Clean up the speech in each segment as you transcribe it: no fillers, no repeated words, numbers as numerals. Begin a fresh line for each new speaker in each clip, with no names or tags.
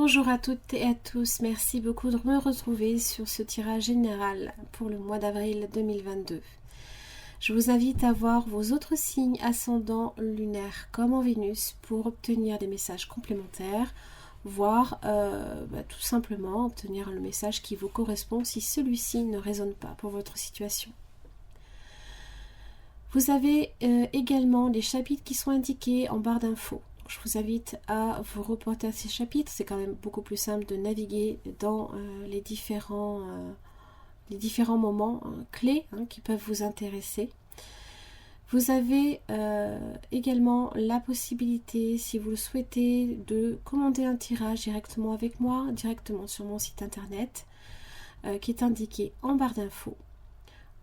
Bonjour à toutes et à tous, merci beaucoup de me retrouver sur ce tirage général pour le mois d'avril 2022. Je vous invite à voir vos autres signes ascendants lunaires comme en Vénus pour obtenir des messages complémentaires, voire tout simplement obtenir le message qui vous correspond si celui-ci ne résonne pas pour votre situation. Vous avez également les chapitres qui sont indiqués en barre d'infos. Je vous invite à vous reporter à ces chapitres. C'est quand même beaucoup plus simple de naviguer dans les différents moments clés qui peuvent vous intéresser. Vous avez également la possibilité, si vous le souhaitez, de commander un tirage directement avec moi, directement sur mon site internet, qui est indiqué en barre d'infos.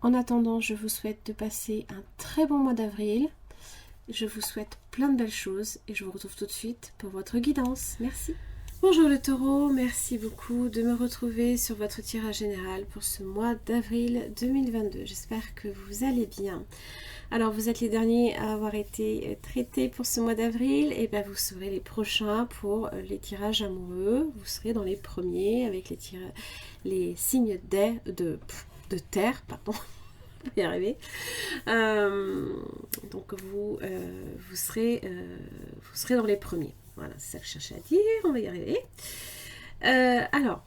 En attendant, je vous souhaite de passer un très bon mois d'avril. Je vous souhaite plein de belles choses et je vous retrouve tout de suite pour votre guidance. Merci. Bonjour le taureau, merci beaucoup de me retrouver sur votre tirage général pour ce mois d'avril 2022. J'espère que vous allez bien. Alors vous êtes les derniers à avoir été traités pour ce mois d'avril, et bien vous serez les prochains pour les tirages amoureux. Vous serez dans les premiers avec les signes de terre, pardon. Y arriver. Donc vous serez dans les premiers. Voilà, c'est ça que je cherchais à dire. On va y arriver. Alors,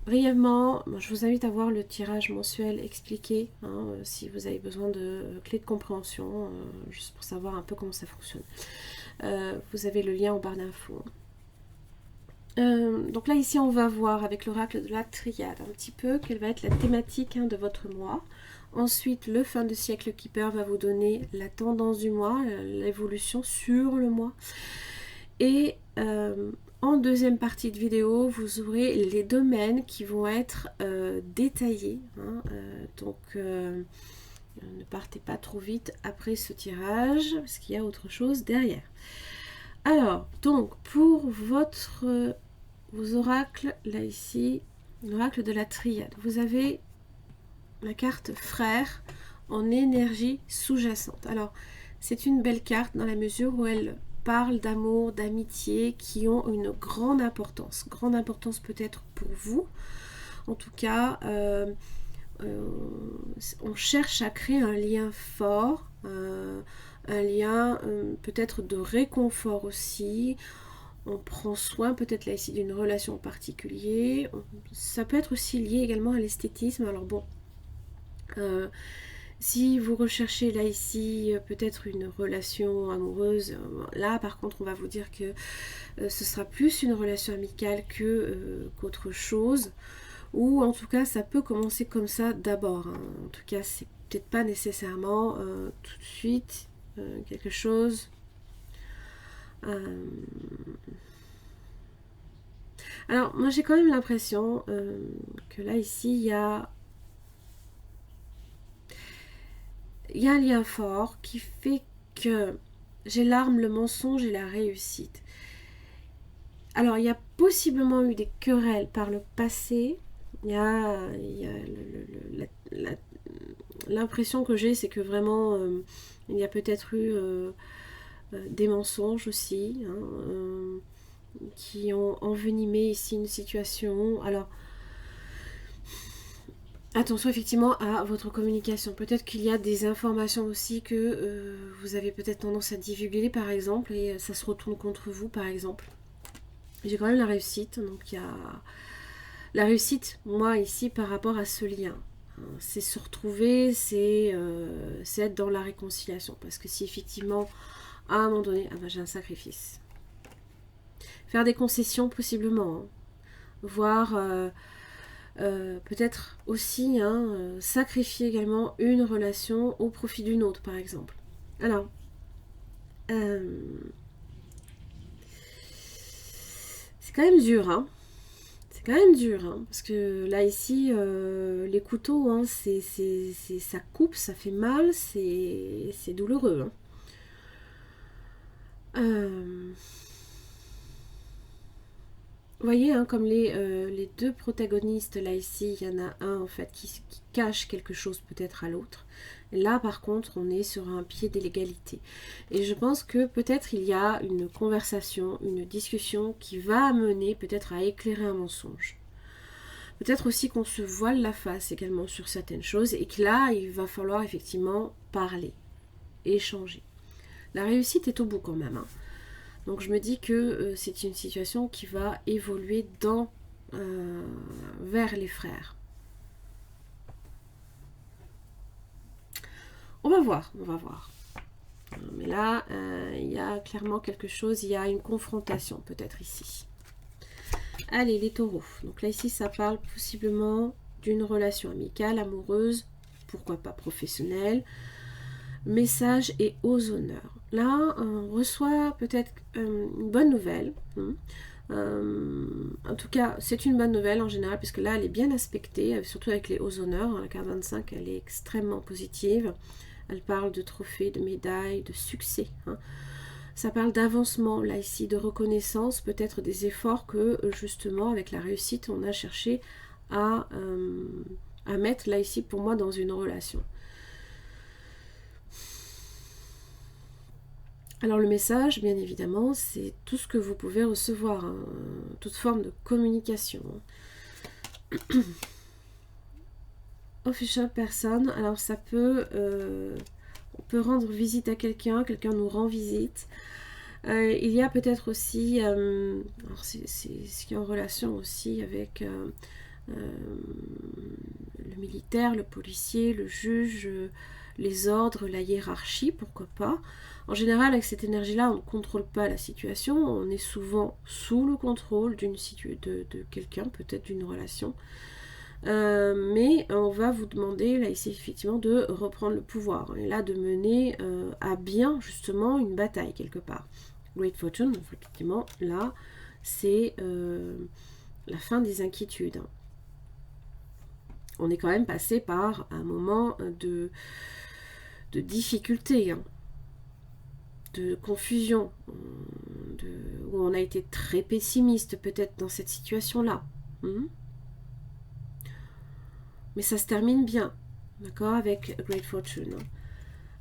brièvement, je vous invite à voir le tirage mensuel expliqué, si vous avez besoin de clés de compréhension, juste pour savoir un peu comment ça fonctionne. Vous avez le lien en barre d'infos. Donc là, ici, on va voir avec l'oracle de la triade un petit peu quelle va être la thématique de votre mois. Ensuite, le fin de siècle Keeper va vous donner la tendance du mois, l'évolution sur le mois. Et en deuxième partie de vidéo, vous aurez les domaines qui vont être détaillés. Donc, ne partez pas trop vite après ce tirage, parce qu'il y a autre chose derrière. Alors, donc, pour vos oracles, là ici, l'oracle de la triade, vous avez la carte frère en énergie sous-jacente. Alors, c'est une belle carte dans la mesure où elle parle d'amour, d'amitié qui ont une grande importance. Grande importance peut-être pour vous. En tout cas, on cherche à créer un lien fort, un lien peut-être de réconfort aussi. On prend soin peut-être là ici d'une relation en particulier. Ça peut être aussi lié également à l'esthétisme. Alors bon, si vous recherchez là ici peut-être une relation amoureuse, là par contre on va vous dire que ce sera plus une relation amicale qu'autre chose, ou en tout cas ça peut commencer comme ça d'abord, en tout cas c'est peut-être pas nécessairement tout de suite quelque chose. Alors moi j'ai quand même l'impression que là ici il y a un lien fort qui fait que j'ai l'arme, le mensonge et la réussite. Alors, il y a possiblement eu des querelles par le passé. Il y a l'impression que j'ai, c'est que vraiment, il y a peut-être eu des mensonges aussi, qui ont envenimé ici une situation. Alors, attention effectivement à votre communication. Peut-être qu'il y a des informations aussi que vous avez peut-être tendance à divulguer par exemple et ça se retourne contre vous par exemple. J'ai quand même la réussite, donc il y a la réussite, moi ici par rapport à ce lien. C'est se retrouver, c'est être dans la réconciliation. Parce que si effectivement, à un moment donné, j'ai un sacrifice. Faire des concessions possiblement, voire peut-être aussi sacrifier également une relation au profit d'une autre par exemple. Alors c'est quand même dur, c'est quand même dur, parce que là ici les couteaux, ça coupe, ça fait mal, c'est douloureux. voyez, hein, comme les deux protagonistes, là ici, il y en a un en fait qui cache quelque chose peut-être à l'autre. Là par contre, on est sur un pied d'égalité. Et je pense que peut-être il y a une conversation, une discussion qui va amener peut-être à éclairer un mensonge. Peut-être aussi qu'on se voile la face également sur certaines choses et que là, il va falloir effectivement parler, échanger. La réussite est au bout quand même, hein. Donc je me dis que c'est une situation qui va évoluer vers les frères. On va voir, on va voir. Mais là, il y a clairement quelque chose, il y a une confrontation peut-être ici. Allez, les taureaux. Donc là, ici, ça parle possiblement d'une relation amicale, amoureuse, pourquoi pas professionnelle. Message et aux honneurs. Là, on reçoit peut-être une bonne nouvelle. En tout cas, c'est une bonne nouvelle en général, puisque là, elle est bien aspectée, surtout avec les hauts honneurs. La carte 25, elle est extrêmement positive. Elle parle de trophées, de médailles, de succès. Ça parle d'avancement, là ici, de reconnaissance, peut-être des efforts que, justement, avec la réussite, on a cherché à mettre, là ici, pour moi, dans une relation. Alors le message, bien évidemment, c'est tout ce que vous pouvez recevoir, hein, toute forme de communication. Official person, alors ça peut, on peut rendre visite à quelqu'un, quelqu'un nous rend visite. Il y a peut-être aussi, alors c'est ce qui est en relation aussi avec le militaire, le policier, le juge, les ordres, la hiérarchie, pourquoi pas. En général, avec cette énergie-là, on ne contrôle pas la situation, on est souvent sous le contrôle de quelqu'un, peut-être d'une relation. Mais on va vous demander, là ici, effectivement, de reprendre le pouvoir. Et là, de mener à bien, justement, une bataille, quelque part. Great Fortune, effectivement, là, c'est la fin des inquiétudes. On est quand même passé par un moment de difficulté, hein, de confusion, où on a été très pessimiste peut-être dans cette situation-là. Mais ça se termine bien, d'accord, avec Great Fortune.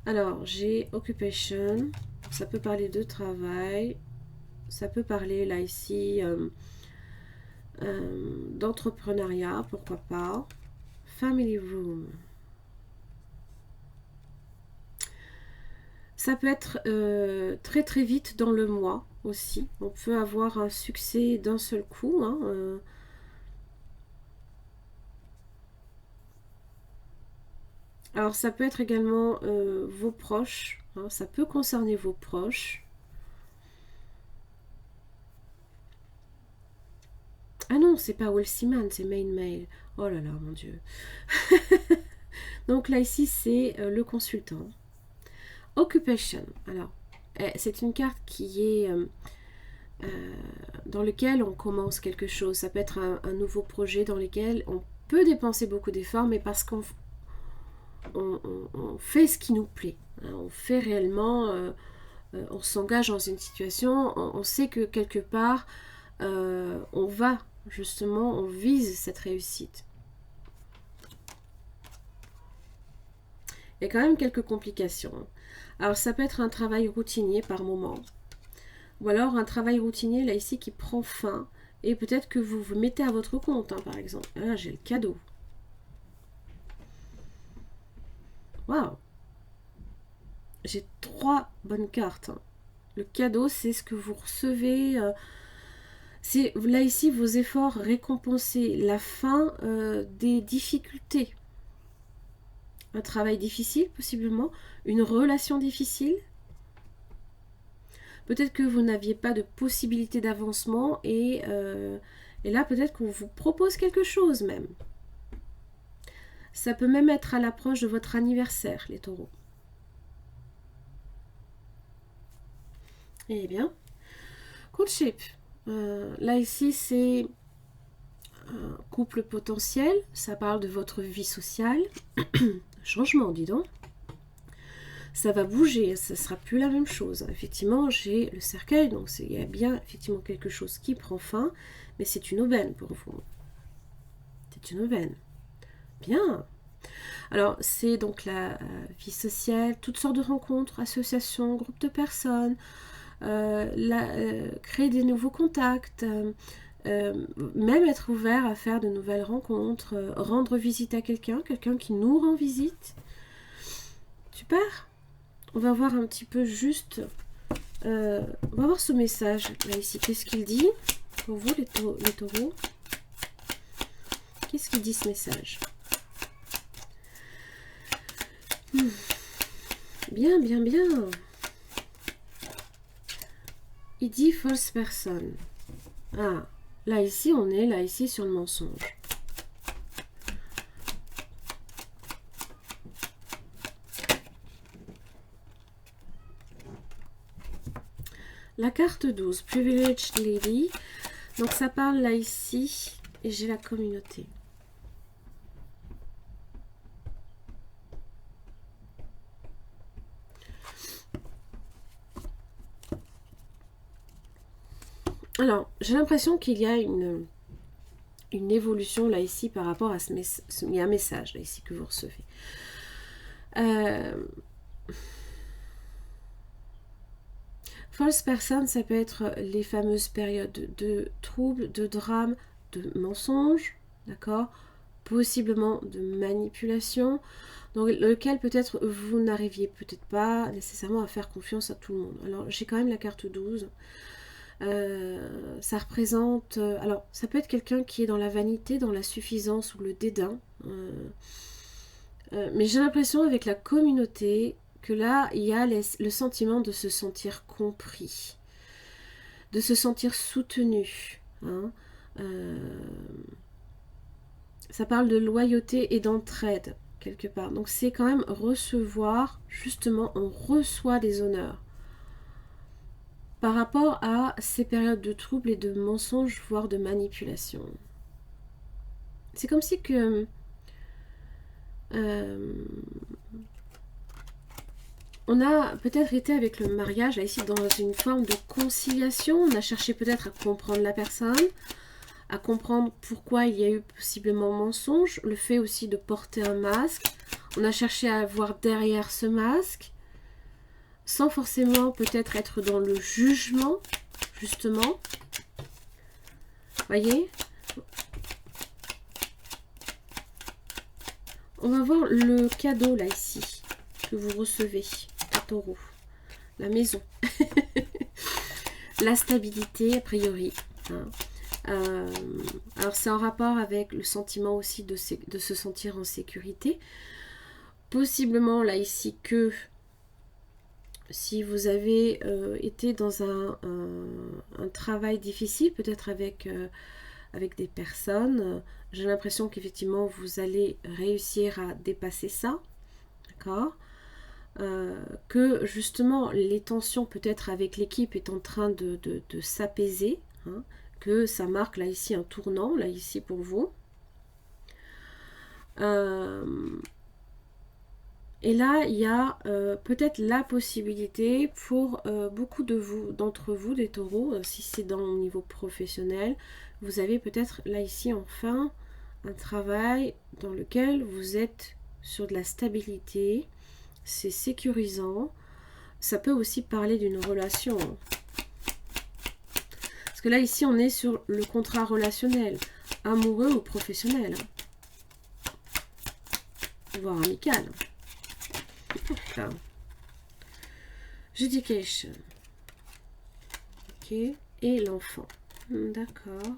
Alors, j'ai Occupation, ça peut parler de travail, ça peut parler là ici d'entrepreneuriat, pourquoi pas. Family Room. Ça peut être très très vite dans le mois aussi. On peut avoir un succès d'un seul coup. Alors ça peut être également vos proches. Ça peut concerner vos proches. Ah non, c'est pas Wealthy Man, c'est Main Mail. Oh là là, mon Dieu. Donc là ici, c'est le consultant. Occupation. Alors, c'est une carte qui est dans lequel on commence quelque chose. Ça peut être un nouveau projet dans lequel on peut dépenser beaucoup d'efforts, mais parce qu'on fait ce qui nous plaît. On fait réellement, on s'engage dans une situation, on sait que quelque part, on va justement, on vise cette réussite. Il y a quand même quelques complications. Alors ça peut être un travail routinier par moment, ou alors un travail routinier là ici qui prend fin, et peut-être que vous vous mettez à votre compte, hein, par exemple. Là j'ai le cadeau. Waouh! J'ai 3 bonnes cartes. Hein. Le cadeau, c'est ce que vous recevez. C'est là ici vos efforts récompensés, la fin des difficultés. Un travail difficile, possiblement. Une relation difficile. Peut-être que vous n'aviez pas de possibilité d'avancement et là, peut-être qu'on vous propose quelque chose même. Ça peut même être à l'approche de votre anniversaire, les taureaux. Eh bien, courtship. Là, ici, c'est un couple potentiel. Ça parle de votre vie sociale. Changement, dis donc. ça va bouger, ça ne sera plus la même chose. Effectivement, j'ai le cercueil, donc il y a bien effectivement quelque chose qui prend fin, mais c'est une aubaine pour vous. C'est une aubaine. Bien. Alors, c'est donc la vie sociale, toutes sortes de rencontres, associations, groupes de personnes, créer des nouveaux contacts, même être ouvert à faire de nouvelles rencontres, rendre visite à quelqu'un qui nous rend visite. Super. On va voir un petit peu juste, on va voir ce message là ici. Qu'est-ce qu'il dit pour vous les taureaux? Qu'est-ce qu'il dit ce message? Bien, bien, bien. Il dit fausse personne. Ah, là ici, on est là ici sur le mensonge. La carte 12, Privileged Lady. Donc ça parle là ici, et j'ai la communauté. Alors, j'ai l'impression qu'il y a une évolution là ici par rapport à il y a un message là ici que vous recevez. False person, ça peut être les fameuses périodes de troubles, de drames, de mensonges, d'accord, possiblement de manipulation, dans lequel peut-être vous n'arriviez peut-être pas nécessairement à faire confiance à tout le monde. Alors j'ai quand même la carte 12. Ça représente, alors ça peut être quelqu'un qui est dans la vanité, dans la suffisance ou le dédain, mais j'ai l'impression avec la communauté que là il y a le sentiment de se sentir compris, de se sentir soutenu, hein. Ça parle de loyauté et d'entraide quelque part, donc c'est quand même recevoir, justement on reçoit des honneurs par rapport à ces périodes de troubles et de mensonges, voire de manipulation. C'est comme si que on a peut-être été avec le mariage, là ici, dans une forme de conciliation. On a cherché peut-être à comprendre la personne, à comprendre pourquoi il y a eu possiblement mensonge, le fait aussi de porter un masque. On a cherché à voir derrière ce masque, sans forcément peut-être être dans le jugement, justement. Voyez ? On va voir le cadeau, là, ici, que vous recevez, les taureaux. La maison. La stabilité, a priori. Hein. Alors, c'est en rapport avec le sentiment aussi de se sentir en sécurité. Possiblement, là, ici, que si vous avez été dans un travail difficile, peut-être avec des personnes, j'ai l'impression qu'effectivement, vous allez réussir à dépasser ça. D'accord ? Que justement les tensions peut-être avec l'équipe est en train de s'apaiser, hein, que ça marque là ici un tournant, là ici pour vous. Et là il y a peut-être la possibilité pour beaucoup d'entre vous, des taureaux, si c'est dans le niveau professionnel, vous avez peut-être là ici enfin un travail dans lequel vous êtes sur de la stabilité. C'est sécurisant. Ça peut aussi parler d'une relation. Parce que là, ici, on est sur le contrat relationnel. Amoureux ou professionnel. Voire amical. Enfin, Judication. Ok. Et l'enfant. D'accord.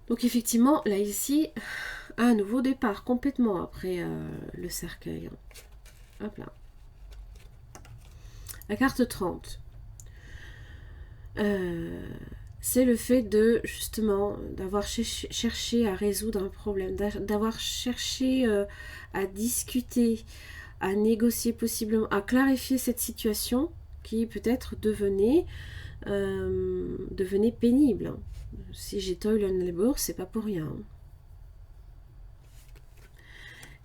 Donc, effectivement, là, ici, un nouveau départ complètement après le cercueil. Hop là. La carte 30. C'est le fait de, justement, d'avoir cherché à résoudre un problème, d'avoir cherché à discuter, à négocier possiblement, à clarifier cette situation qui peut-être devenait pénible. Si j'ai toil and labor, c'est pas pour rien.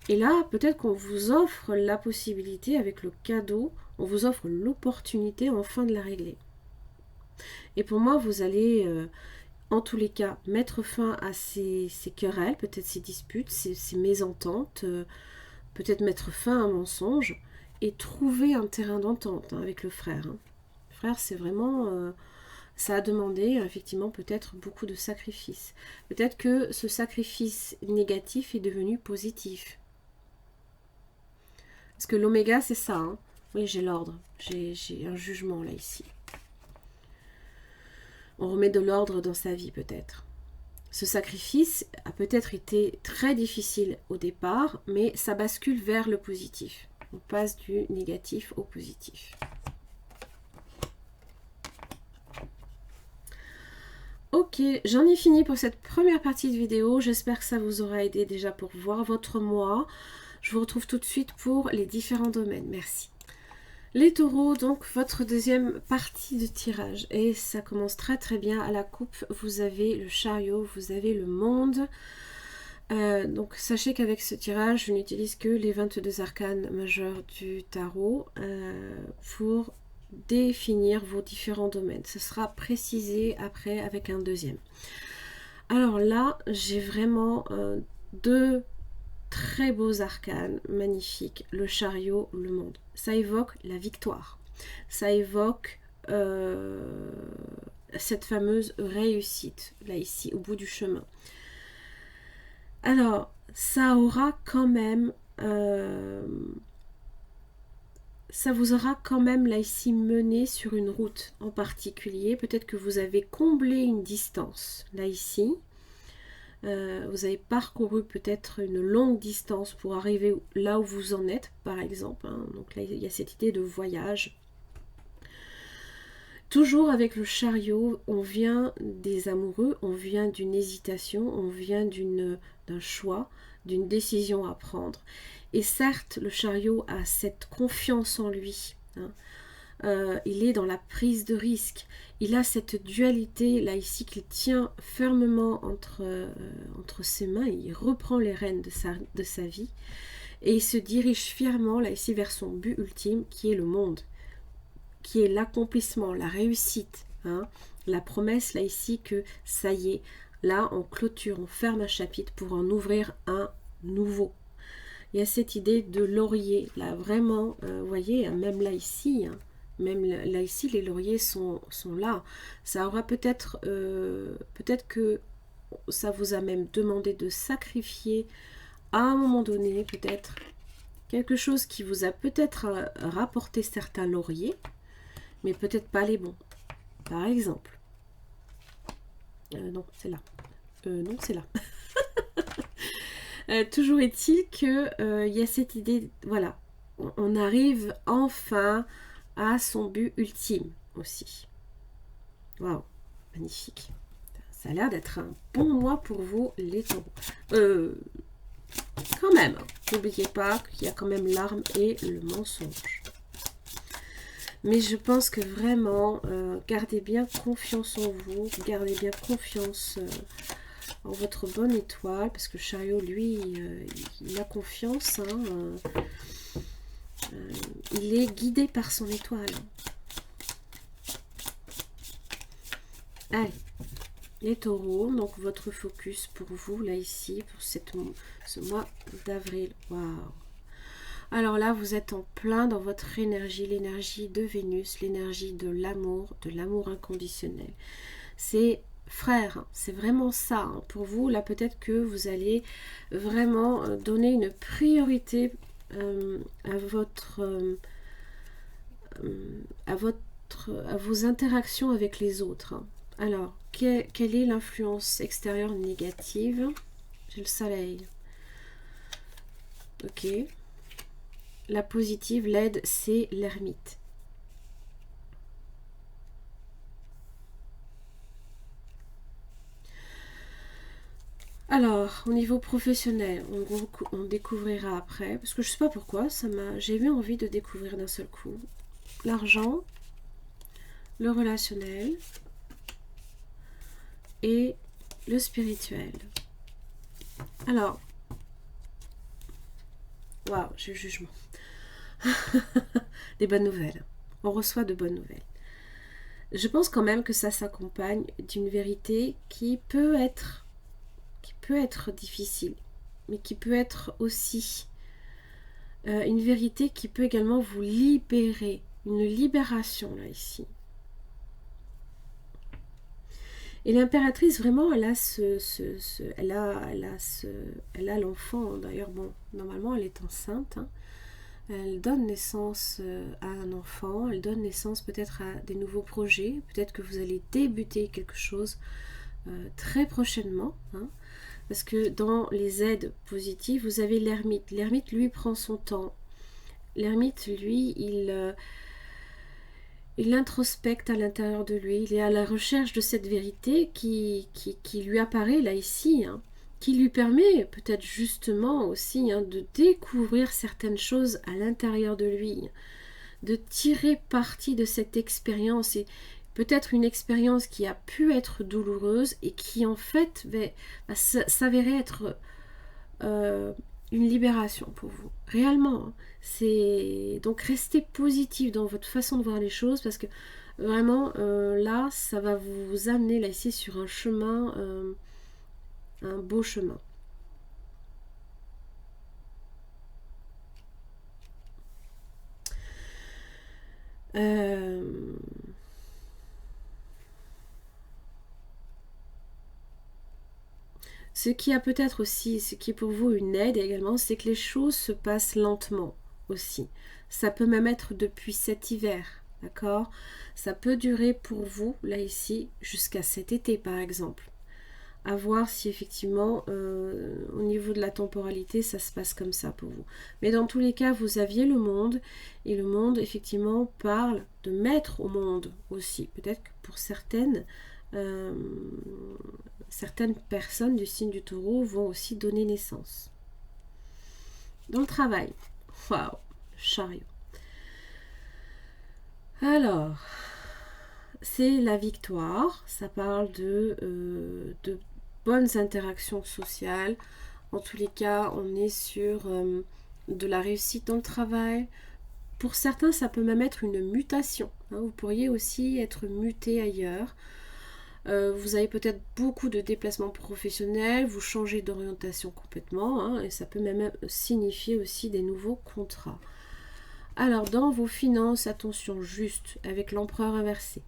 Et là, peut-être qu'on vous offre la possibilité avec le cadeau, on vous offre l'opportunité enfin de la régler. Et pour moi, vous allez, en tous les cas, mettre fin à ces querelles, peut-être ces disputes, ces mésententes, peut-être mettre fin à un mensonge et trouver un terrain d'entente avec le frère. Le frère, c'est vraiment... ça a demandé effectivement peut-être beaucoup de sacrifices. Peut-être que ce sacrifice négatif est devenu positif. Parce que l'oméga, c'est ça. Hein. Oui, j'ai l'ordre. J'ai un jugement là, ici. On remet de l'ordre dans sa vie, peut-être. Ce sacrifice a peut-être été très difficile au départ, mais ça bascule vers le positif. On passe du négatif au positif. Ok, j'en ai fini pour cette première partie de vidéo. J'espère que ça vous aura aidé déjà pour voir votre moi. Je vous retrouve tout de suite pour les différents domaines. Merci. Les taureaux, donc votre deuxième partie de tirage. Et ça commence très très bien. À la coupe, vous avez le chariot, vous avez le monde. Donc sachez qu'avec ce tirage, je n'utilise que les 22 arcanes majeurs du tarot pour définir vos différents domaines. Ce sera précisé après avec un deuxième. Alors là, j'ai vraiment deux très beaux arcanes, magnifiques. Le chariot, le monde. Ça évoque la victoire. Ça évoque cette fameuse réussite, là ici, au bout du chemin. Alors, ça aura quand même... ça vous aura quand même là ici mené sur une route en particulier. Peut-être que vous avez comblé une distance là ici. Vous avez parcouru peut-être une longue distance pour arriver là où vous en êtes, par exemple. Hein. Donc là, il y a cette idée de voyage. Toujours avec le chariot, on vient des amoureux, on vient d'une hésitation, on vient d'un choix, d'une décision à prendre. Et certes, le chariot a cette confiance en lui. Hein. Il est dans la prise de risque. Il a cette dualité là ici qu'il tient fermement entre ses mains. Il reprend les rênes de sa vie et il se dirige fièrement là ici vers son but ultime qui est le monde, qui est l'accomplissement, la réussite. Hein, la promesse là ici que ça y est, là on clôture, on ferme un chapitre pour en ouvrir un nouveau. Il y a cette idée de laurier là vraiment, vous voyez, même là ici. Hein, même là ici, les lauriers sont là. Ça aura peut-être que ça vous a même demandé de sacrifier à un moment donné, peut-être quelque chose qui vous a peut-être rapporté certains lauriers, mais peut-être pas les bons. Par exemple. Non, c'est là. Non, c'est là. Toujours est-il que y a cette idée, voilà, on arrive enfin à son but ultime aussi. Waouh, magnifique. Ça a l'air d'être un bon mois pour vous, les taureaux. Quand même, n'oubliez pas qu'il y a quand même l'arme et le mensonge. Mais je pense que vraiment, gardez bien confiance en vous, gardez bien confiance en votre bonne étoile, parce que le chariot, lui, il a confiance, hein, il est guidé par son étoile. Allez, les taureaux, donc votre focus pour vous, là ici, pour ce mois d'avril. Waouh! Alors là, vous êtes en plein dans votre énergie, l'énergie de Vénus, l'énergie de l'amour inconditionnel. C'est frère, hein, c'est vraiment ça. Hein. Pour vous, là, peut-être que vous allez vraiment donner une priorité à vos interactions avec les autres. Hein. Alors, quelle est l'influence extérieure négative? J'ai le soleil. Ok. La positive, l'aide, c'est l'ermite. Alors, au niveau professionnel, on découvrira après, parce que je ne sais pas pourquoi, j'ai eu envie de découvrir d'un seul coup. L'argent, le relationnel et le spirituel. Alors, Waouh, j'ai le jugement. Des bonnes nouvelles. On reçoit de bonnes nouvelles. Je pense quand même que ça s'accompagne d'une vérité qui peut être difficile, mais qui peut être aussi une vérité qui peut également vous libérer, une libération là ici. Et l'impératrice vraiment, elle a l'enfant. D'ailleurs, bon, normalement, elle est enceinte. Hein. Elle donne naissance à un enfant. Elle donne naissance peut-être à des nouveaux projets. Peut-être que vous allez débuter quelque chose très prochainement. Hein. Parce que dans les aides positives, vous avez l'ermite. L'ermite, lui, prend son temps. L'ermite, lui, il introspecte à l'intérieur de lui, il est à la recherche de cette vérité qui lui apparaît là ici, hein, qui lui permet peut-être justement aussi de découvrir certaines choses à l'intérieur de lui, de tirer parti de cette expérience, et peut-être une expérience qui a pu être douloureuse et qui en fait va s'avérer être une libération pour vous, réellement. C'est donc restez positif dans votre façon de voir les choses, parce que vraiment là ça va vous amener là ici sur un chemin, un beau chemin. Ce qui a peut-être aussi, ce qui est pour vous une aide également, c'est que les choses se passent lentement aussi. Ça peut même être depuis cet hiver, d'accord? Ça peut durer pour vous, là ici, jusqu'à cet été par exemple. À voir si effectivement, au niveau de la temporalité, ça se passe comme ça pour vous. Mais dans tous les cas, vous aviez le monde, et le monde effectivement parle de mettre au monde aussi. Peut-être que pour certaines personnes du signe du Taureau vont aussi donner naissance. Dans le travail, waouh, chariot. Alors, c'est la victoire, ça parle de bonnes interactions sociales. En tous les cas, on est sur de la réussite dans le travail. Pour certains, ça peut même être une mutation. Hein. Vous pourriez aussi être muté ailleurs. Vous avez peut-être beaucoup de déplacements professionnels, vous changez d'orientation complètement, hein, et ça peut même signifier aussi des nouveaux contrats. Alors, dans vos finances, attention juste avec l'empereur inversé,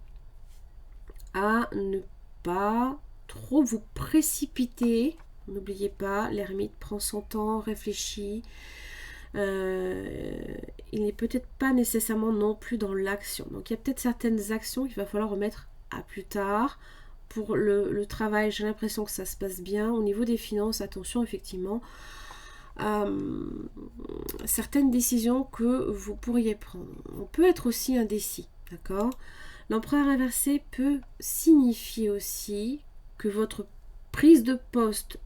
à ne pas trop vous précipiter. N'oubliez pas, l'ermite prend son temps, réfléchit. Il n'est peut-être pas nécessairement non plus dans l'action. Donc il y a peut-être certaines actions qu'il va falloir remettre à plus tard. Pour le travail, j'ai l'impression que ça se passe bien. Au niveau des finances, attention effectivement, certaines décisions que vous pourriez prendre. On peut être aussi indécis, d'accord? L'empereur inversé peut signifier aussi que votre prise de poste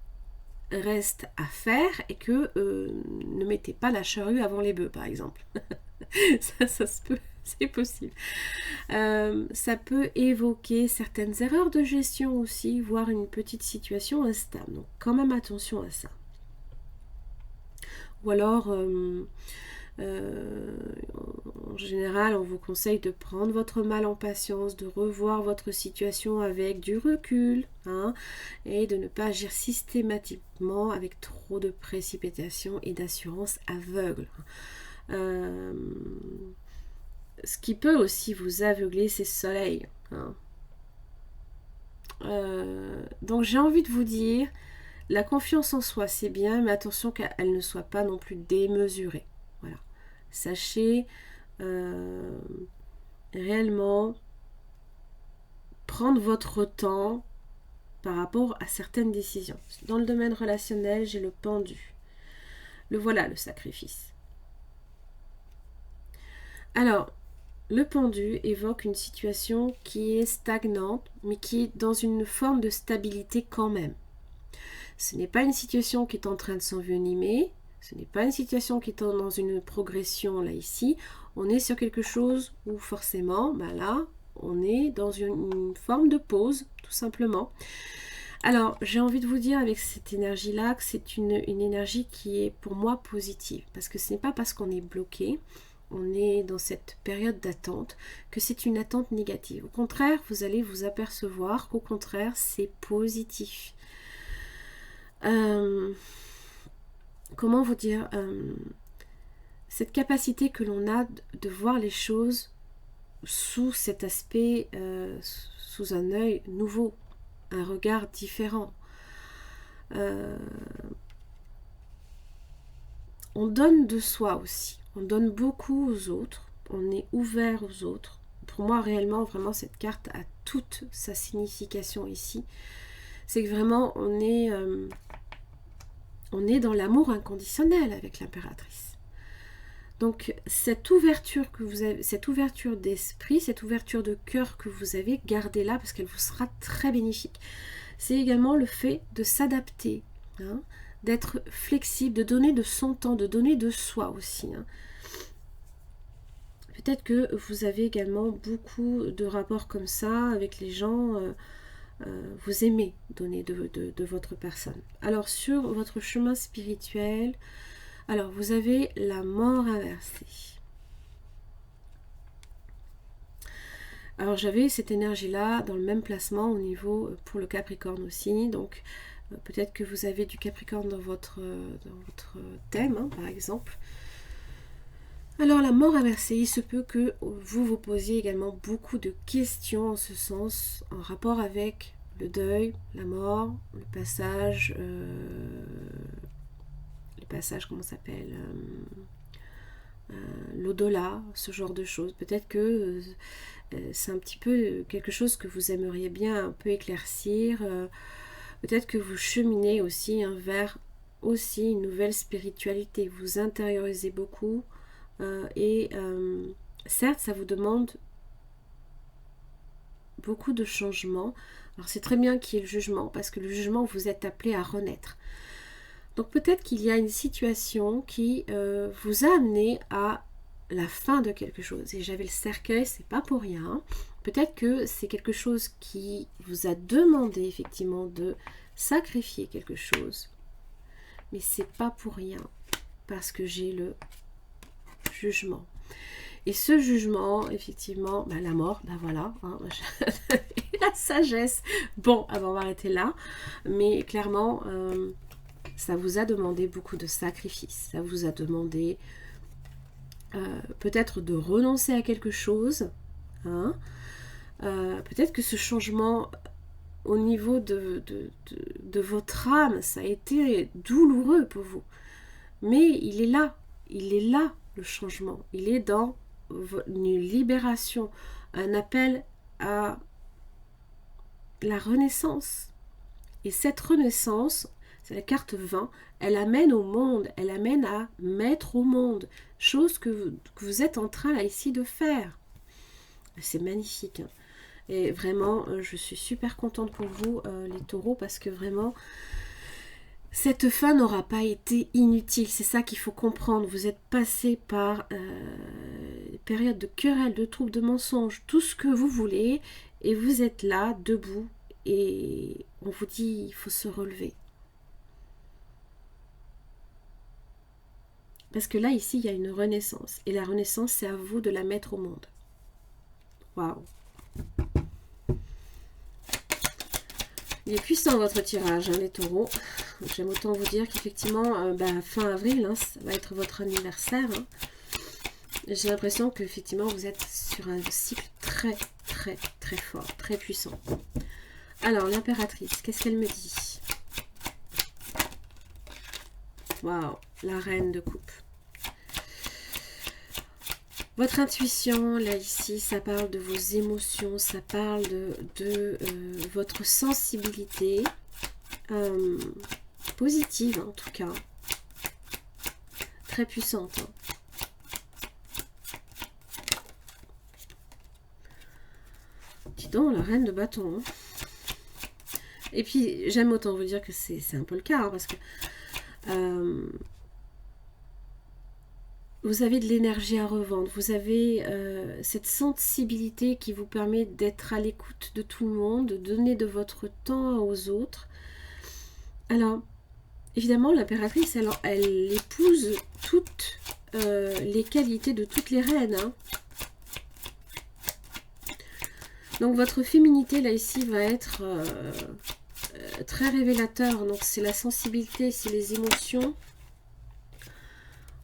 reste à faire et que ne mettez pas la charrue avant les bœufs, par exemple. ça se peut, c'est possible. Ça peut évoquer certaines erreurs de gestion aussi, voire une petite situation instable. Donc quand même attention à ça. Ou alors, en général, on vous conseille de prendre votre mal en patience, de revoir votre situation avec du recul, hein, et de ne pas agir systématiquement avec trop de précipitation et d'assurance aveugle. Ce qui peut aussi vous aveugler, c'est ce soleil. Hein. Donc j'ai envie de vous dire, la confiance en soi c'est bien, mais attention qu'elle ne soit pas non plus démesurée. Voilà. Sachez réellement prendre votre temps par rapport à certaines décisions. Dans le domaine relationnel, j'ai le pendu. Le voilà, le sacrifice. Alors, le pendu évoque une situation qui est stagnante, mais qui est dans une forme de stabilité quand même. Ce n'est pas une situation qui est en train de s'envenimer, ce n'est pas une situation qui est dans une progression là ici. On est sur quelque chose où forcément, là, on est dans une forme de pause, tout simplement. Alors, j'ai envie de vous dire avec cette énergie-là que c'est une énergie qui est pour moi positive. Parce que ce n'est pas parce qu'on est bloqué, on est dans cette période d'attente, que c'est une attente négative. Au contraire, vous allez vous apercevoir qu'au contraire, c'est positif. Comment vous dire, cette capacité que l'on a de voir les choses sous cet aspect, sous un œil nouveau, un regard différent. On donne de soi aussi, on donne beaucoup aux autres, on est ouvert aux autres. Pour moi, réellement, vraiment, cette carte a toute sa signification ici. C'est que vraiment, on est dans l'amour inconditionnel avec l'impératrice. Donc, cette ouverture que vous avez, cette ouverture d'esprit, cette ouverture de cœur que vous avez, gardez-la parce qu'elle vous sera très bénéfique. C'est également le fait de s'adapter, hein, d'être flexible, de donner de son temps, de donner de soi aussi. Hein. Peut-être que vous avez également beaucoup de rapports comme ça avec les gens, vous aimez donner de votre personne. Alors sur votre chemin spirituel, alors vous avez la mort inversée. Alors j'avais cette énergie-là dans le même placement au niveau pour le Capricorne aussi, donc peut-être que vous avez du Capricorne dans votre thème, hein, par exemple. Alors la mort inversée, il se peut que vous vous posiez également beaucoup de questions en ce sens, en rapport avec le deuil, la mort, le passage, comment ça s'appelle, l'au-delà, ce genre de choses. Peut-être que c'est un petit peu quelque chose que vous aimeriez bien un peu éclaircir. Peut-être que vous cheminez aussi vers aussi une nouvelle spiritualité. Vous intériorisez beaucoup. Certes, ça vous demande beaucoup de changements. Alors c'est très bien qu'il y ait le jugement, parce que le jugement, vous êtes appelé à renaître. Donc peut-être qu'il y a une situation qui vous a amené à la fin de quelque chose. Et j'avais le cercueil, c'est pas pour rien. Peut-être que c'est quelque chose qui vous a demandé effectivement de sacrifier quelque chose. Mais c'est pas pour rien, parce que j'ai le jugement. Et ce jugement, effectivement, la mort, voilà, hein, la sagesse. Bon, on va arrêter là. Mais clairement, ça vous a demandé beaucoup de sacrifices. Ça vous a demandé peut-être de renoncer à quelque chose. Hein. Peut-être que ce changement au niveau de votre âme, ça a été douloureux pour vous. Mais il est là. Il est là. Le changement, il est dans une libération, un appel à la renaissance. Et cette renaissance, c'est la carte 20, elle amène au monde, elle amène à mettre au monde, chose que vous êtes en train là ici de faire. C'est magnifique. Hein. Et vraiment, je suis super contente pour vous, les taureaux, parce que vraiment, cette fin n'aura pas été inutile, c'est ça qu'il faut comprendre. Vous êtes passé par des périodes de querelles, de troubles, de mensonges, tout ce que vous voulez, et vous êtes là, debout, et on vous dit il faut se relever. Parce que là, ici, il y a une renaissance, et la renaissance, c'est à vous de la mettre au monde. Waouh! Il est puissant votre tirage, hein, les taureaux. J'aime autant vous dire qu'effectivement, fin avril, hein, ça va être votre anniversaire. Hein. J'ai l'impression qu'effectivement, vous êtes sur un cycle très, très, très fort, très puissant. Alors, l'impératrice, qu'est-ce qu'elle me dit? Waouh, la reine de coupe. Votre intuition, là, ici, ça parle de vos émotions, ça parle de votre sensibilité. Positive en tout cas, très puissante. Hein. Dis donc, la reine de bâton. Hein. Et puis, j'aime autant vous dire que c'est un peu le cas, hein, parce que vous avez de l'énergie à revendre, vous avez cette sensibilité qui vous permet d'être à l'écoute de tout le monde, de donner de votre temps aux autres. Alors, évidemment, l'impératrice, elle épouse toutes les qualités de toutes les reines. Hein. Donc, votre féminité, là, ici, va être très révélateur. Donc, c'est la sensibilité, c'est les émotions.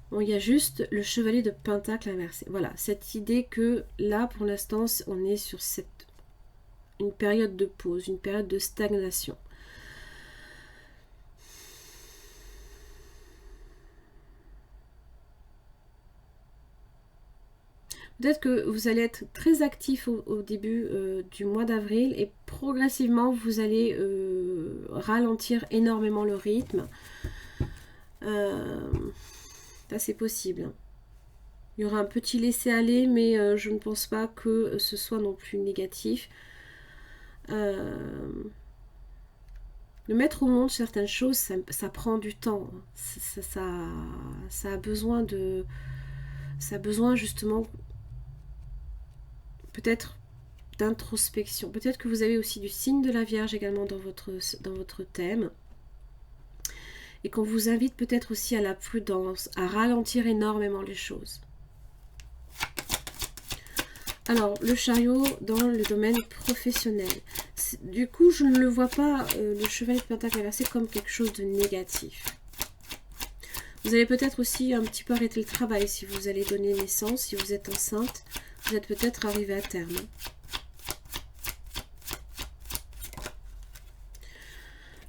Bon, il y a juste le chevalier de Pentacle inversé. Voilà, cette idée que là, pour l'instant, on est sur une période de pause, une période de stagnation. Peut-être que vous allez être très actif au début du mois d'avril et progressivement, vous allez ralentir énormément le rythme. Ça, c'est possible. Il y aura un petit laisser-aller, mais je ne pense pas que ce soit non plus négatif. De mettre au monde certaines choses, ça prend du temps. Ça a besoin de... Ça a besoin justement peut-être d'introspection. Peut-être que vous avez aussi du signe de la Vierge également dans votre thème. Et qu'on vous invite peut-être aussi à la prudence, à ralentir énormément les choses. Alors, le chariot dans le domaine professionnel. Du coup, je ne le vois pas, le chevalier de Pentacle inversé, comme quelque chose de négatif. Vous allez peut-être aussi un petit peu arrêter le travail si vous allez donner naissance, si vous êtes enceinte. Vous êtes peut-être arrivé à terme.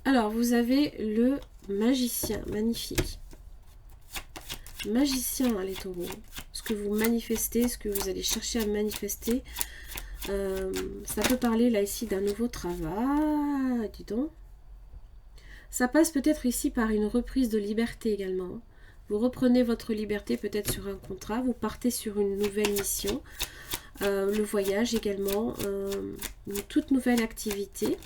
Alors, vous avez le magicien, magnifique. Magicien, les taureaux. Ce que vous manifestez, ce que vous allez chercher à manifester. Ça peut parler là ici d'un nouveau travail, dis donc. Ça passe peut-être ici par une reprise de liberté également. Vous reprenez votre liberté peut-être sur un contrat, vous partez sur une nouvelle mission. Le voyage également, une toute nouvelle activité.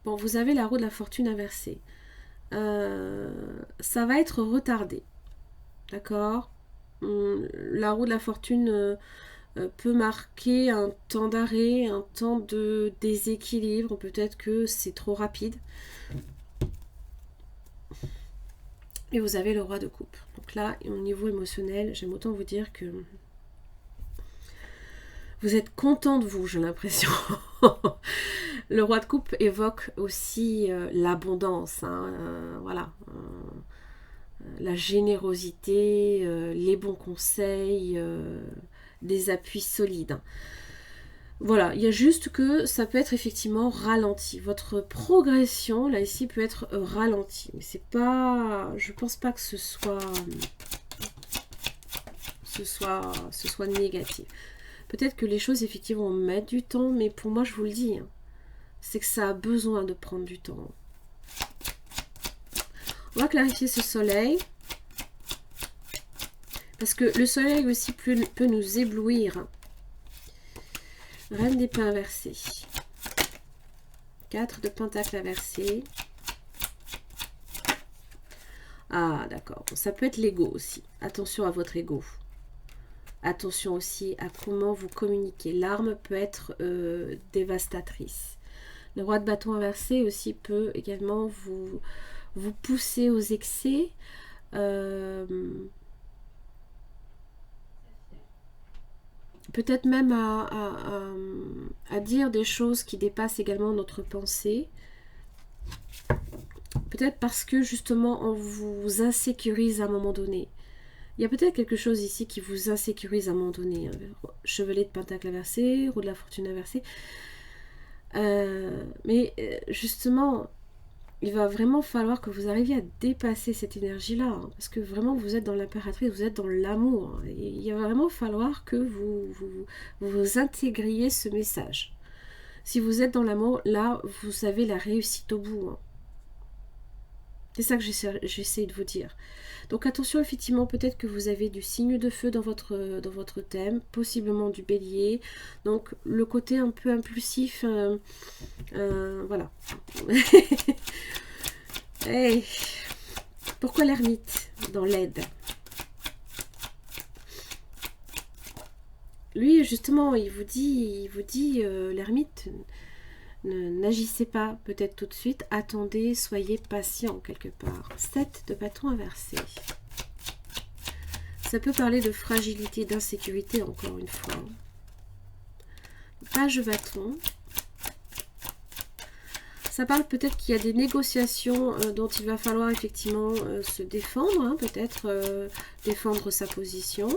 Bon, vous avez la roue de la fortune inversée. Ça va être retardé. D'accord? La roue de la fortune peut marquer un temps d'arrêt, un temps de déséquilibre. Peut-être que c'est trop rapide. Et vous avez le roi de coupe. Donc là, au niveau émotionnel, j'aime autant vous dire que vous êtes content de vous, j'ai l'impression. Le roi de coupe évoque aussi l'abondance, hein, voilà, la générosité, les bons conseils, des appuis solides. Voilà, il y a juste que ça peut être effectivement ralenti. Votre progression, là, ici, peut être ralentie. Mais c'est pas... Je pense pas que ce soit négatif. Peut-être que les choses, effectivement, mettent du temps, mais pour moi, je vous le dis, hein, c'est que ça a besoin de prendre du temps. On va clarifier ce soleil. Parce que le soleil aussi peut nous éblouir. Reine d'épée inversée. 4 de pentacle inversé. Ah, d'accord. Ça peut être l'ego aussi. Attention à votre ego. Attention aussi à comment vous communiquez. L'arme peut être dévastatrice. Le roi de bâton inversé aussi peut également vous pousser aux excès. Peut-être même à dire des choses qui dépassent également notre pensée. Peut-être parce que justement on vous insécurise à un moment donné. Il y a peut-être quelque chose ici qui vous insécurise à un moment donné. Chevalier de pentacle inversé, roue de la fortune inversée. Mais justement, il va vraiment falloir que vous arriviez à dépasser cette énergie-là. Hein, parce que vraiment, vous êtes dans l'impératrice, vous êtes dans l'amour. Hein, il va vraiment falloir que vous intégriez ce message. Si vous êtes dans l'amour, là, vous avez la réussite au bout. Hein. C'est ça que j'essaie de vous dire. Donc attention, effectivement, peut-être que vous avez du signe de feu dans votre thème, possiblement du bélier. Donc le côté un peu impulsif, voilà. Hey, pourquoi l'ermite dans l'aide? lui, justement, il vous dit l'ermite, n'agissez pas peut-être tout de suite, attendez, soyez patient quelque part. 7 de bâton inversé. Ça peut parler de fragilité, d'insécurité, encore une fois. Page de bâton. Ça parle peut-être qu'il y a des négociations dont il va falloir effectivement se défendre, hein, peut-être défendre sa position.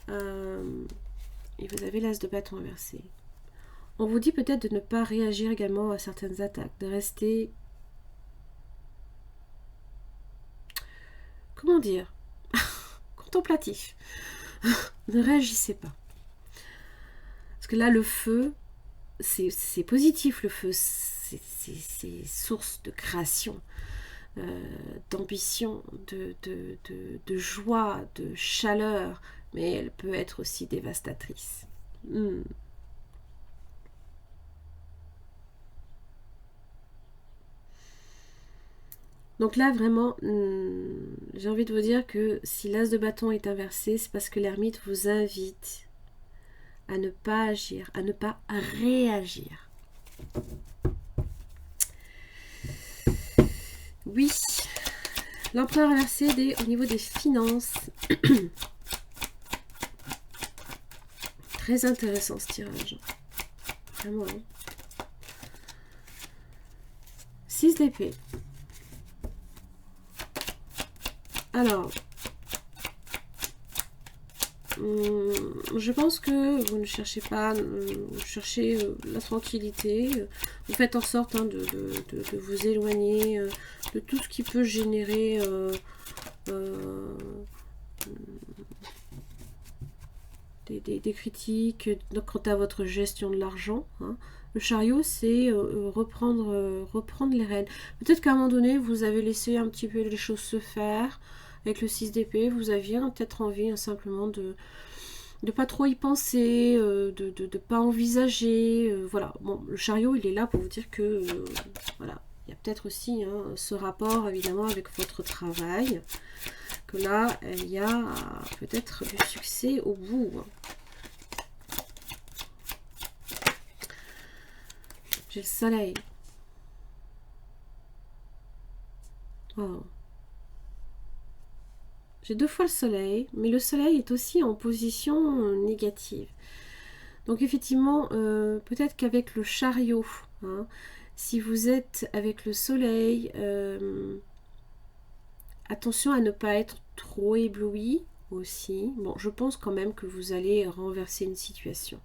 Et vous avez l'as de bâton inversé. On vous dit peut-être de ne pas réagir également à certaines attaques, de rester... Comment dire? Contemplatif. Ne réagissez pas. Parce que là, le feu, c'est positif, le feu. C'est source de création, d'ambition, de joie, de chaleur, mais elle peut être aussi dévastatrice. Donc là, vraiment, j'ai envie de vous dire que si l'as de bâton est inversé, c'est parce que l'ermite vous invite à ne pas agir, à ne pas réagir. Oui, l'empereur inversé au niveau des finances. Très intéressant ce tirage. Vraiment. 6 d'épée. Alors, je pense que vous ne cherchez pas, vous cherchez la tranquillité. Vous faites en sorte hein, de vous éloigner de tout ce qui peut générer des critiques quant à votre gestion de l'argent. Hein. Le chariot, c'est reprendre les rênes. Peut-être qu'à un moment donné, vous avez laissé un petit peu les choses se faire. Avec le 6 d'épée, vous aviez peut-être envie hein, simplement de pas trop y penser, de pas envisager. Voilà. Bon, le chariot, il est là pour vous dire que voilà, il y a peut-être aussi hein, ce rapport évidemment avec votre travail. Que là, il y a peut-être du succès au bout. J'ai le soleil. Oh. J'ai 2 fois le soleil, mais le soleil est aussi en position négative. Donc effectivement, peut-être qu'avec le chariot, hein, si vous êtes avec le soleil, attention à ne pas être trop ébloui aussi. Bon, je pense quand même que vous allez renverser une situation.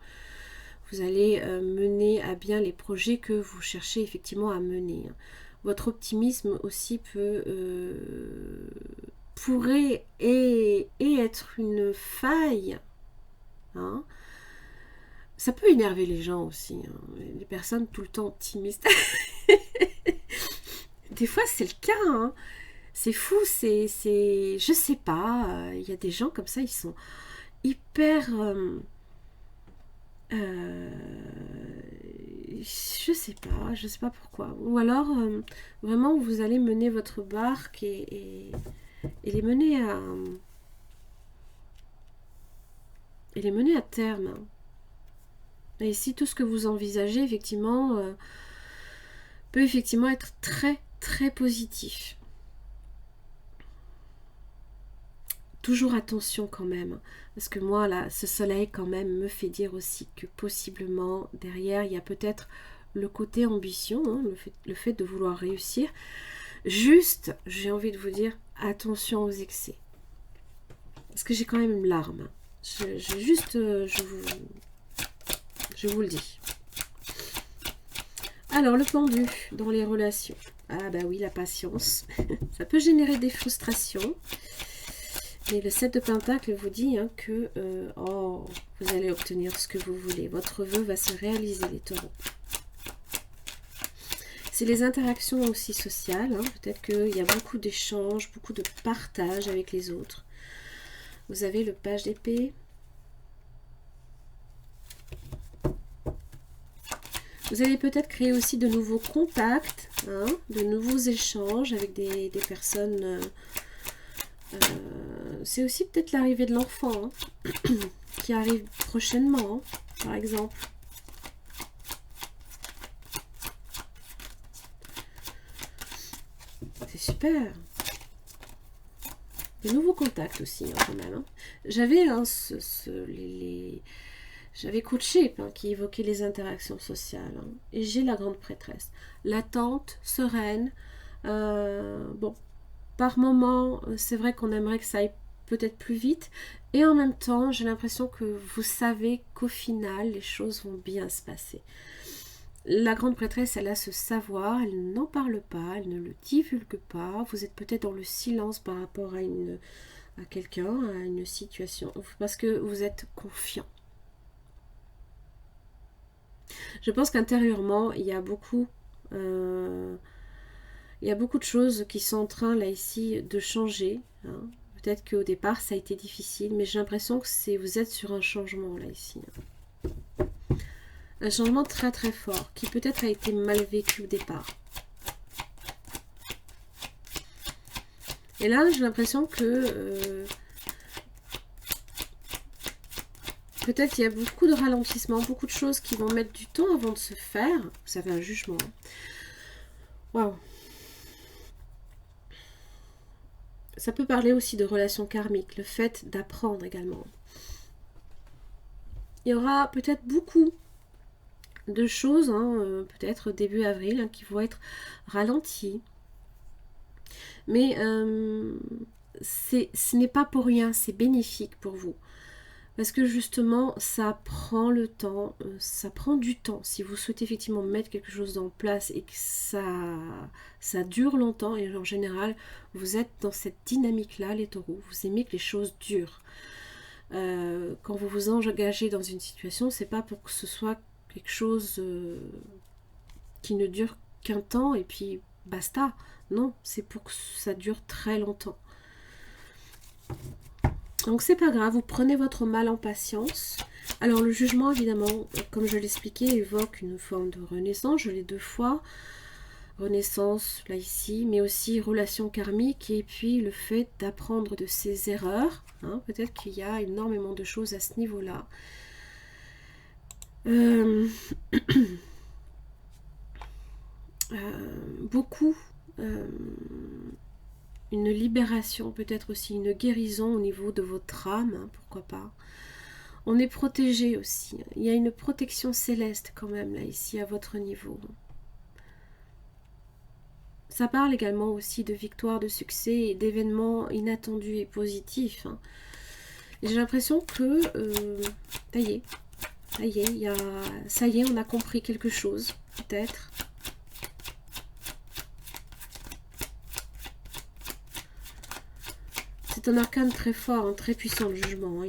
Vous allez mener à bien les projets que vous cherchez effectivement à mener. Votre optimisme aussi pourrait et être une faille. Hein. Ça peut énerver les gens aussi. Hein. Les personnes tout le temps optimistes. Des fois, c'est le cas. Hein. C'est fou. Je sais pas. Il y a des gens comme ça, ils sont hyper... je sais pas pourquoi. Ou alors, vraiment, vous allez mener votre barque et les mener à terme. Et ici, tout ce que vous envisagez, effectivement, peut effectivement être très, très positif. Toujours attention quand même, parce que moi, là, ce soleil quand même me fait dire aussi que possiblement, derrière, il y a peut-être le côté ambition, hein, le fait de vouloir réussir. Juste, j'ai envie de vous dire, attention aux excès. Parce que j'ai quand même une larme. Je vous le dis. Alors, le pendu dans les relations. Ah bah oui, la patience. Ça peut générer des frustrations. Et le 7 de Pentacle vous dit hein, que vous allez obtenir ce que vous voulez. Votre vœu va se réaliser, les taureaux. C'est les interactions aussi sociales. Hein. Peut-être qu'il y a beaucoup d'échanges, beaucoup de partage avec les autres. Vous avez le page d'épée. Vous allez peut-être créer aussi de nouveaux contacts, hein, de nouveaux échanges avec des personnes... c'est aussi peut-être l'arrivée de l'enfant. Hein. qui arrive prochainement, hein, par exemple. C'est super. Des nouveaux contacts aussi, hein, quand même. Hein. J'avais j'avais coaché hein, qui évoquait les interactions sociales. Hein, et j'ai la grande prêtresse. L'attente, sereine. Bon, par moment, c'est vrai qu'on aimerait que ça aille peut-être plus vite. Et en même temps, j'ai l'impression que vous savez qu'au final, les choses vont bien se passer. La grande prêtresse, elle a ce savoir, elle n'en parle pas, elle ne le divulgue pas. Vous êtes peut-être dans le silence par rapport à quelqu'un, à une situation, parce que vous êtes confiant. Je pense qu'intérieurement, il y a beaucoup de choses qui sont en train, là, ici, de changer. Hein. Peut-être qu'au départ, ça a été difficile, mais j'ai l'impression que vous êtes sur un changement, là, ici. Un changement très très fort, qui peut-être a été mal vécu au départ. Et là, j'ai l'impression que peut-être il y a beaucoup de ralentissement, beaucoup de choses qui vont mettre du temps avant de se faire. Vous avez un jugement. Waouh. Ça peut parler aussi de relations karmiques, le fait d'apprendre également. Il y aura peut-être beaucoup de choses, hein, peut-être début avril, hein, qui vont être ralenties. Mais ce n'est pas pour rien, c'est bénéfique pour vous. Parce que justement, ça prend le temps, ça prend du temps. Si vous souhaitez effectivement mettre quelque chose en place et que ça dure longtemps, et en général, vous êtes dans cette dynamique-là, les taureaux, vous aimez que les choses durent. Quand vous vous engagez dans une situation, c'est pas pour que ce soit quelque chose qui ne dure qu'un temps et puis basta. Non, c'est pour que ça dure très longtemps. Donc c'est pas grave, vous prenez votre mal en patience. Alors le jugement, évidemment, comme je l'expliquais, évoque une forme de renaissance. Je l'ai 2 fois. Renaissance, là ici, mais aussi relation karmique et puis le fait d'apprendre de ses erreurs. Hein, peut-être qu'il y a énormément de choses à ce niveau-là. Beaucoup. Une libération, peut-être aussi une guérison au niveau de votre âme, hein, pourquoi pas. On est protégé aussi. Il y a une protection céleste quand même, là, ici, à votre niveau. Ça parle également aussi de victoire, de succès et d'événements inattendus et positifs. Hein. Et j'ai l'impression que, ça y est, on a compris quelque chose, peut-être. C'est un arcane très fort, hein, très puissant, le jugement. Hein.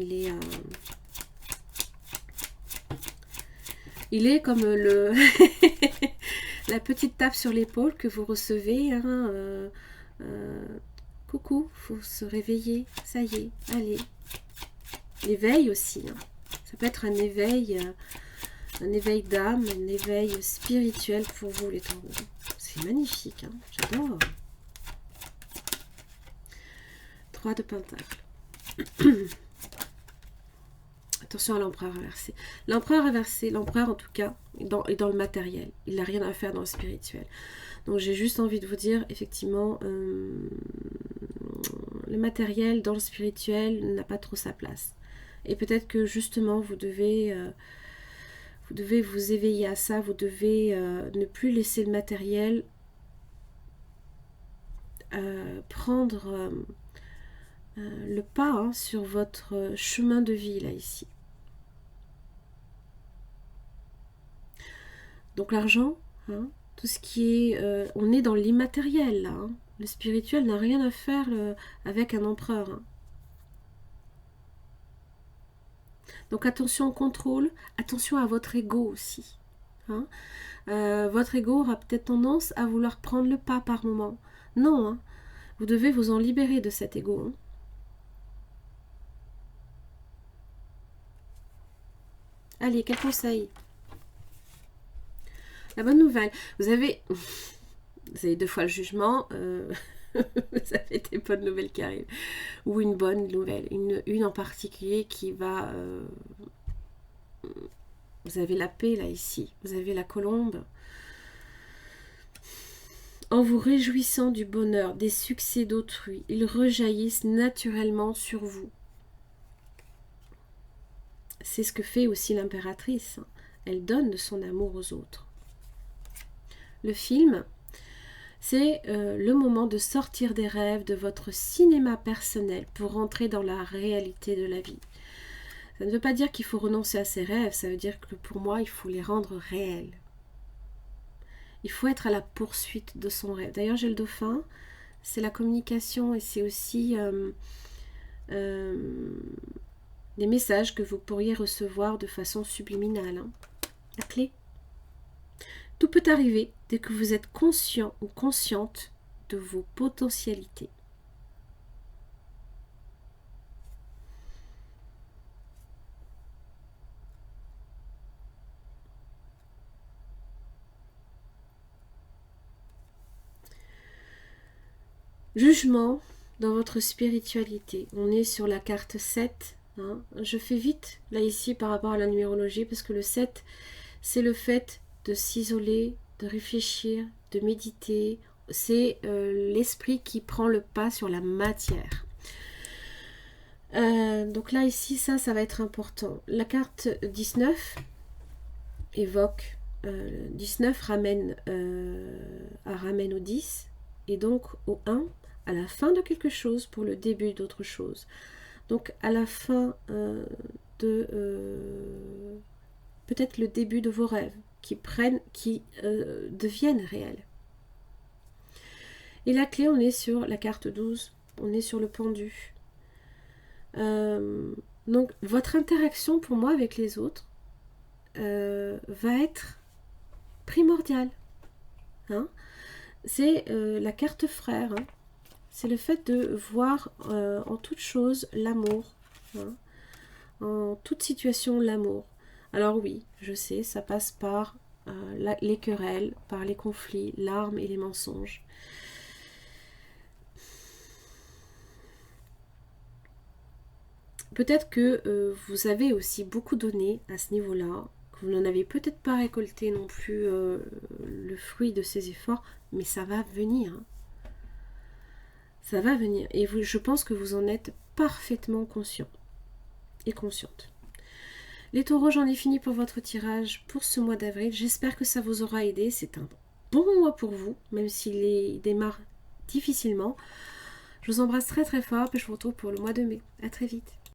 Il est comme la petite tape sur l'épaule que vous recevez. Hein, coucou, faut se réveiller. Ça y est, allez. L'éveil aussi. Hein. Ça peut être un éveil d'âme, un éveil spirituel pour vous, les taureaux. C'est magnifique, hein, j'adore. 3 de Pentacle. Attention à l'empereur inversé. L'empereur inversé, l'empereur en tout cas, est dans le matériel. Il n'a rien à faire dans le spirituel. Donc j'ai juste envie de vous dire, effectivement, le matériel dans le spirituel n'a pas trop sa place. Et peut-être que justement, vous devez vous éveiller à ça, vous devez ne plus laisser le matériel prendre le pas hein, sur votre chemin de vie, là, ici. Donc l'argent, hein, tout ce qui est... on est dans l'immatériel, là. Hein. Le spirituel n'a rien à faire avec un empereur. Hein. Donc attention au contrôle, attention à votre ego aussi. Hein. Votre ego aura peut-être tendance à vouloir prendre le pas par moment. Non, hein. Vous devez vous en libérer de cet ego. Hein. Allez, quel conseil? La bonne nouvelle, vous avez 2 fois le jugement, Vous avez des bonnes nouvelles qui arrivent. Ou une bonne nouvelle, une en particulier qui va... Vous avez la paix là ici, vous avez la colombe. En vous réjouissant du bonheur, des succès d'autrui, ils rejaillissent naturellement sur vous. C'est ce que fait aussi l'impératrice. Elle donne de son amour aux autres. Le film, c'est le moment de sortir des rêves de votre cinéma personnel pour entrer dans la réalité de la vie. Ça ne veut pas dire qu'il faut renoncer à ses rêves, ça veut dire que pour moi, il faut les rendre réels. Il faut être à la poursuite de son rêve. D'ailleurs, j'ai le dauphin, c'est la communication et c'est aussi des messages que vous pourriez recevoir de façon subliminale. Hein. La clé. Tout peut arriver dès que vous êtes conscient ou consciente de vos potentialités. Jugement dans votre spiritualité. On est sur la carte 7. Hein. Je fais vite là ici par rapport à la numérologie parce que le 7, c'est le fait de s'isoler, de réfléchir, de méditer. C'est l'esprit qui prend le pas sur la matière. Donc là ici, ça va être important. La carte 19 évoque 19 ramène au 10 et donc au 1 à la fin de quelque chose pour le début d'autre chose. Donc à la fin de peut-être le début de vos rêves qui deviennent réels. Et la clé, on est sur la carte 12, on est sur le pendu. Donc votre interaction pour moi avec les autres va être primordiale. Hein. C'est la carte frère. Hein. C'est le fait de voir en toute chose l'amour. Hein. En toute situation l'amour. Alors oui, je sais, ça passe par les querelles, par les conflits, l'arme et les mensonges. Peut-être que vous avez aussi beaucoup donné à ce niveau-là, que vous n'en avez peut-être pas récolté non plus le fruit de ces efforts, mais ça va venir. Hein. Ça va venir. Et je pense que vous en êtes parfaitement conscient et consciente. Les taureaux, j'en ai fini pour votre tirage pour ce mois d'avril. J'espère que ça vous aura aidé. C'est un bon mois pour vous, même s'il démarre difficilement. Je vous embrasse très très fort et je vous retrouve pour le mois de mai. À très vite.